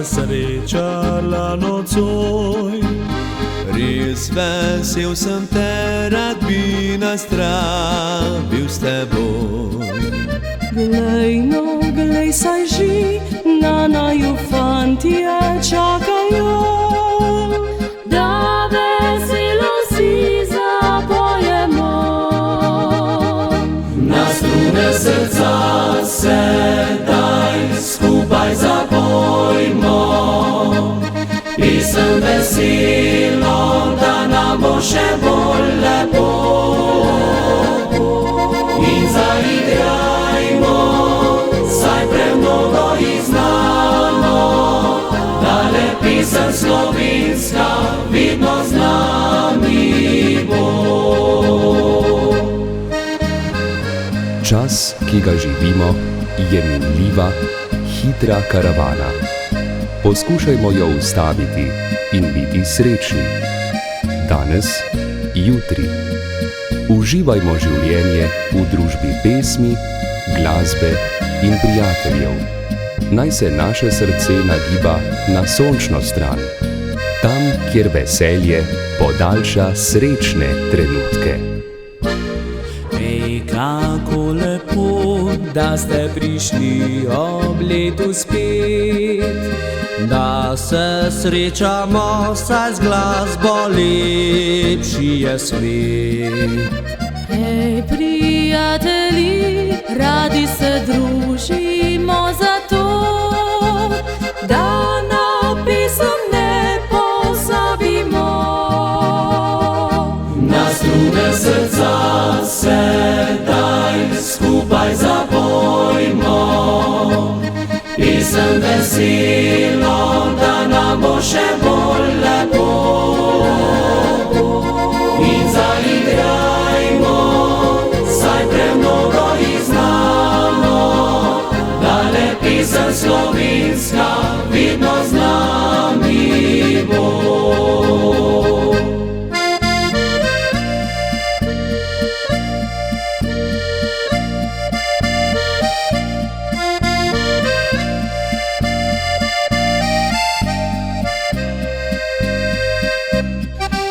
se srečala nocoj. Res vesel sem te, rad bi nazdravil s teboj. Glej, no, glej, saj že na naju fantje čakajo, da veselo si zapojemo. Na strune srca sedaj skupaj zapojmo, pisem veselo, da nam bo še bolj lepo. In zaigrajmo, saj premnogo jih znamo, da le pisem slovenska vedno z nami bo. Čas, ki ga živimo, je minljiva, hitra karavana. Poskušajmo jo ustaviti in biti srečni. Danes, jutri. Uživajmo življenje v družbi pesmi, glasbe in prijateljev. Naj se naše srce nagiba na sončno stran, tam, kjer veselje podaljša srečne trenutke. Ej, kako lepo, da ste prišli ob letu spet, da se srečamo, saj z glasbo lepši je svet. Hej, prijatelji, radi se družimo zato, da na pesem ne pozabimo. Na strune srca sedaj skupaj zapojmo, pisem veselo, da nam bo še bolj lepo. In zaigrajmo, saj premnogo jih znamo, da le pisem slovenska vedno z nami bo.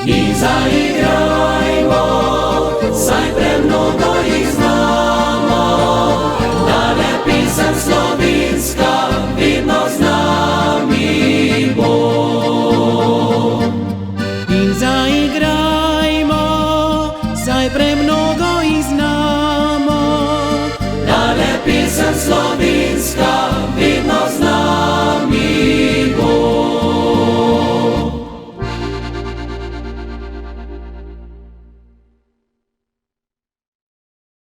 In zaigrajmo, saj premnogo jih znamo, da le pisem slovenska vedno z nami bo. In zaigrajmo, saj premnogo